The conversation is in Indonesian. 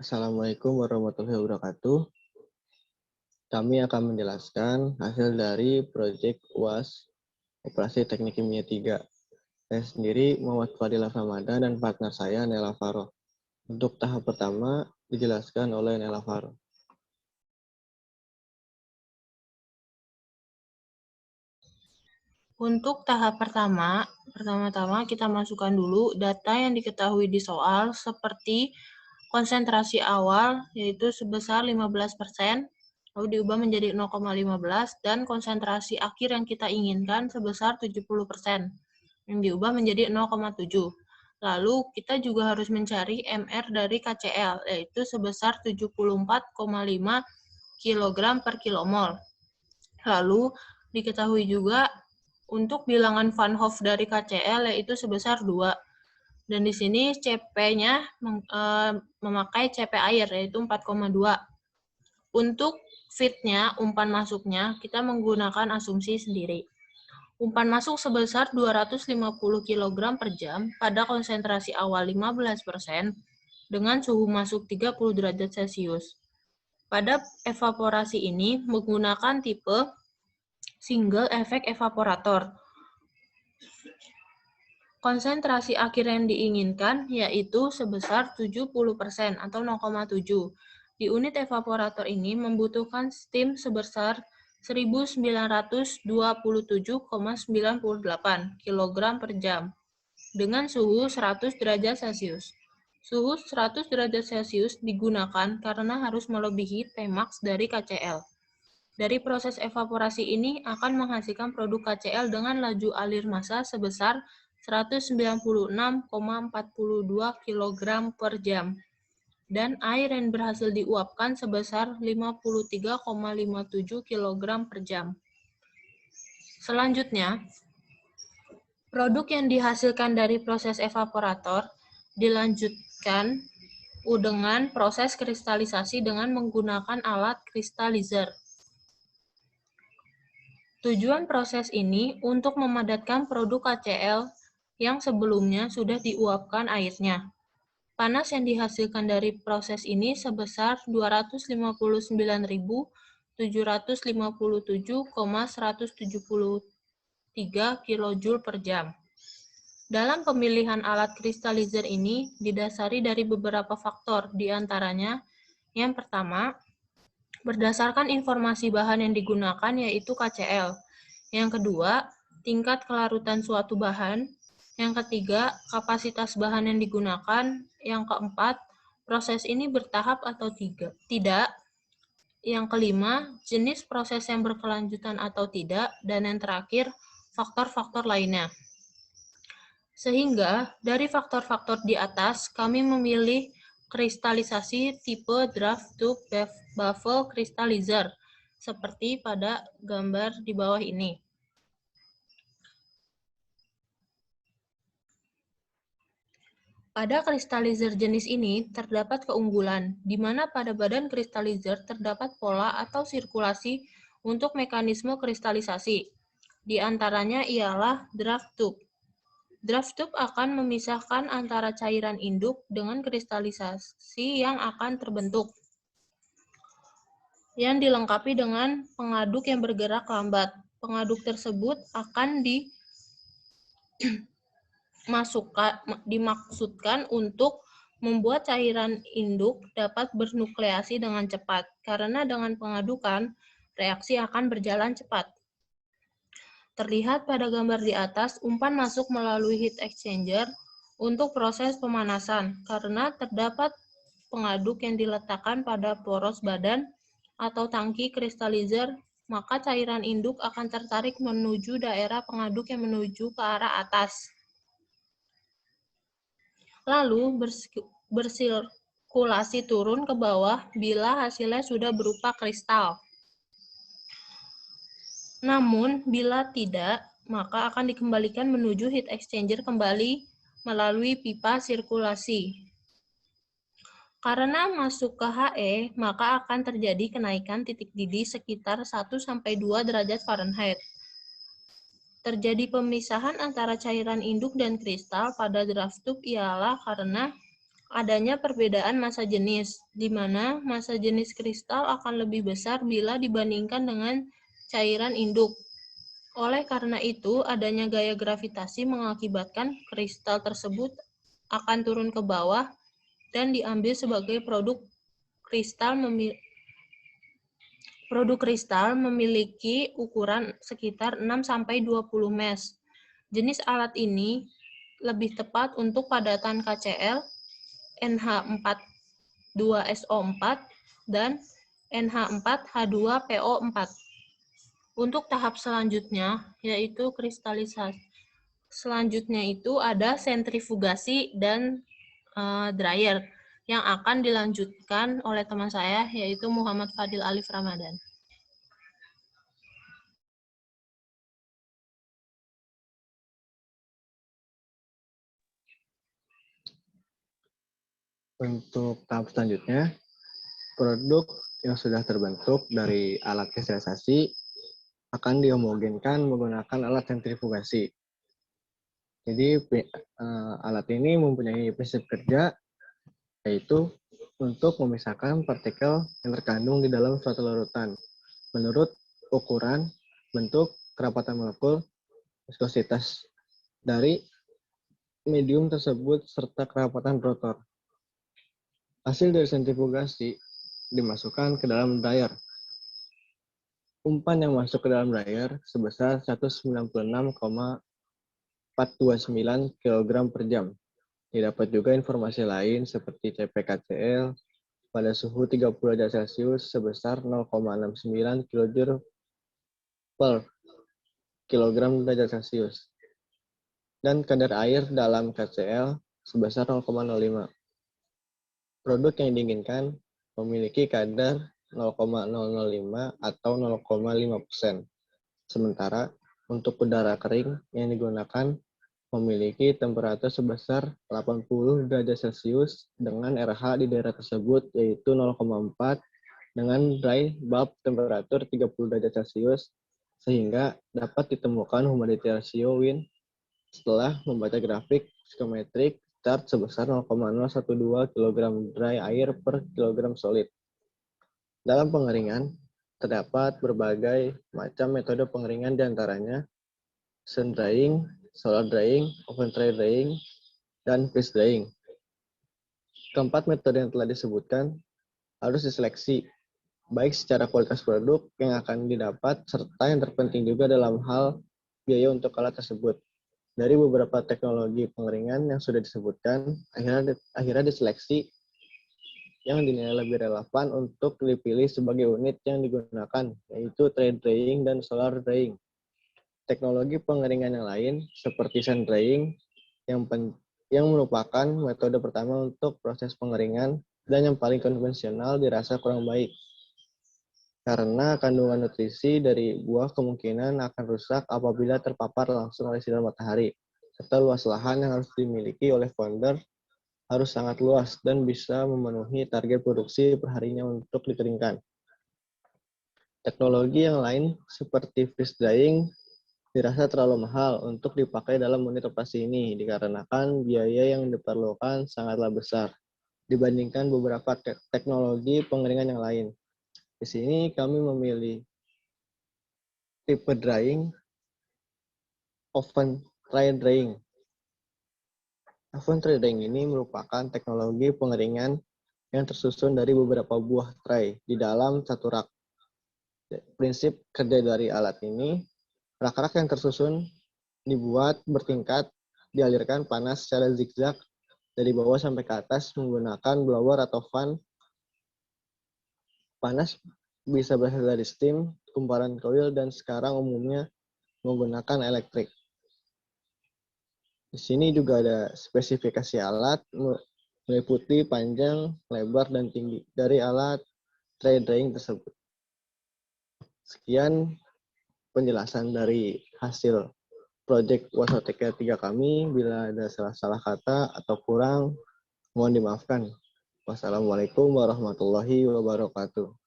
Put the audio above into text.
Assalamualaikum warahmatullahi wabarakatuh. Kami akan menjelaskan hasil dari proyek UAS Operasi Teknik Kimia 3. Saya sendiri Muhammad Fadil Ramadan dan partner saya Nela Faroh. Untuk tahap pertama dijelaskan oleh Nela Faroh. Untuk tahap pertama-tama kita masukkan dulu data yang diketahui di soal seperti konsentrasi awal yaitu sebesar 15%, lalu diubah menjadi 0,15 dan konsentrasi akhir yang kita inginkan sebesar 70%, yang diubah menjadi 0,7. Lalu kita juga harus mencari MR dari KCl yaitu sebesar 74,5 kg per kilomol. Lalu diketahui juga untuk bilangan Van Hoff dari KCl yaitu sebesar 2. Dan di sini CP-nya memakai CP air yaitu 4,2. Untuk feed-nya, umpan masuknya, kita menggunakan asumsi sendiri. Umpan masuk sebesar 250 kg per jam pada konsentrasi awal 15% dengan suhu masuk 30 derajat Celcius. Pada evaporasi ini menggunakan tipe single effect evaporator. Konsentrasi akhir yang diinginkan yaitu sebesar 70% atau 0,7. Di unit evaporator ini membutuhkan steam sebesar 1927,98 kg per jam dengan suhu 100 derajat Celcius. Suhu 100 derajat Celcius digunakan karena harus melebihi Tmax dari KCl. Dari proses evaporasi ini akan menghasilkan produk KCl dengan laju alir massa sebesar 196,42 kg per jam. Dan air yang berhasil diuapkan sebesar 53,57 kg per jam. Selanjutnya, produk yang dihasilkan dari proses evaporator dilanjutkan dengan proses kristalisasi dengan menggunakan alat kristalizer. Tujuan proses ini untuk memadatkan produk KCl yang sebelumnya sudah diuapkan airnya. Panas yang dihasilkan dari proses ini sebesar 259.757,173 kJ per jam. Dalam pemilihan alat kristalizer ini didasari dari beberapa faktor, di antaranya yang pertama, berdasarkan informasi bahan yang digunakan yaitu KCl. Yang kedua, tingkat kelarutan suatu bahan. Yang ketiga, kapasitas bahan yang digunakan. Yang keempat, proses ini bertahap atau tidak. Yang kelima, jenis proses yang berkelanjutan atau tidak. Dan yang terakhir, faktor-faktor lainnya. Sehingga dari faktor-faktor di atas, kami memilih kristalisasi tipe draft tube baffle crystallizer, seperti pada gambar di bawah ini. Pada kristalizer jenis ini terdapat keunggulan, di mana pada badan kristalizer terdapat pola atau sirkulasi untuk mekanisme kristalisasi. Di antaranya ialah draft tube. Draft tube akan memisahkan antara cairan induk dengan kristalisasi yang akan terbentuk, yang dilengkapi dengan pengaduk yang bergerak lambat. Pengaduk tersebut akan dimaksudkan untuk membuat cairan induk dapat bernukleasi dengan cepat, karena dengan pengadukan, reaksi akan berjalan cepat. Terlihat pada gambar di atas, umpan masuk melalui heat exchanger untuk proses pemanasan, karena terdapat pengaduk yang diletakkan pada poros badan atau tangki kristalizer, maka cairan induk akan tertarik menuju daerah pengaduk yang menuju ke arah atas. Lalu bersirkulasi turun ke bawah bila hasilnya sudah berupa kristal. Namun, bila tidak, maka akan dikembalikan menuju heat exchanger kembali melalui pipa sirkulasi. Karena masuk ke HE, maka akan terjadi kenaikan titik didih sekitar 1-2 derajat Fahrenheit. Terjadi pemisahan antara cairan induk dan kristal pada draft tube ialah karena adanya perbedaan massa jenis, di mana massa jenis kristal akan lebih besar bila dibandingkan dengan cairan induk. Oleh karena itu, adanya gaya gravitasi mengakibatkan kristal tersebut akan turun ke bawah dan diambil sebagai produk kristal memiliki ukuran sekitar 6-20 mesh. Jenis alat ini lebih tepat untuk padatan KCl, NH4,2SO4, dan NH4H2PO4. Untuk tahap selanjutnya, yaitu kristalisasi. Selanjutnya itu ada sentrifugasi dan dryer yang akan dilanjutkan oleh teman saya, yaitu Muhammad Fadil Alif Ramadan. Untuk tahap selanjutnya, produk yang sudah terbentuk dari alat kristallisasi akan dihomogenkan menggunakan alat sentrifugasi. Jadi alat ini mempunyai prinsip kerja yaitu untuk memisahkan partikel yang terkandung di dalam suatu larutan menurut ukuran, bentuk, kerapatan molekul, viskositas dari medium tersebut serta kerapatan rotor. Hasil dari sentrifugasi dimasukkan ke dalam dryer. Umpan yang masuk ke dalam dryer sebesar 196,429 kg per jam. Didapat juga informasi lain seperti CPKCl pada suhu 30 derajat Celcius sebesar 0,69 kJ per kilogram derajat Celcius. Dan kadar air dalam KCl sebesar 0,05. Produk yang diinginkan memiliki kadar 0,005 atau 0,5%. Sementara untuk udara kering yang digunakan memiliki temperatur sebesar 80 derajat Celcius dengan RH di daerah tersebut yaitu 0,4 dengan dry bulb temperatur 30 derajat Celcius sehingga dapat ditemukan humidity ratio Win setelah membaca grafik psikometrik charge sebesar 0,012 kg dry air per kilogram solid. Dalam pengeringan, terdapat berbagai macam metode pengeringan diantaranya sun drying, solar drying, oven tray drying, dan freeze drying. Keempat metode yang telah disebutkan harus diseleksi, baik secara kualitas produk yang akan didapat, serta yang terpenting juga dalam hal biaya untuk alat tersebut. Dari beberapa teknologi pengeringan yang sudah disebutkan, akhirnya diseleksi yang dinilai lebih relevan untuk dipilih sebagai unit yang digunakan, yaitu tray drying dan solar drying. Teknologi pengeringan yang lain, seperti sun drying, yang merupakan metode pertama untuk proses pengeringan dan yang paling konvensional dirasa kurang baik. Karena kandungan nutrisi dari buah kemungkinan akan rusak apabila terpapar langsung oleh sinar matahari, serta luas lahan yang harus dimiliki oleh founder harus sangat luas dan bisa memenuhi target produksi perharinya untuk dikeringkan. Teknologi yang lain seperti freeze drying dirasa terlalu mahal untuk dipakai dalam unit operasi ini dikarenakan biaya yang diperlukan sangatlah besar dibandingkan beberapa teknologi pengeringan yang lain. Di sini kami memilih tipe drying, oven tray drying. Oven tray drying ini merupakan teknologi pengeringan yang tersusun dari beberapa buah tray di dalam satu rak. Prinsip kerja dari alat ini, rak-rak yang tersusun dibuat bertingkat, dialirkan panas secara zigzag dari bawah sampai ke atas menggunakan blower atau fan. Panas bisa berasal dari steam, kumparan coil, dan sekarang umumnya menggunakan elektrik. Di sini juga ada spesifikasi alat, meliputi panjang, lebar, dan tinggi dari alat tray drying tersebut. Sekian penjelasan dari hasil proyek UAS 3 kami. Bila ada salah-salah kata atau kurang, mohon dimaafkan. Wassalamualaikum warahmatullahi wabarakatuh.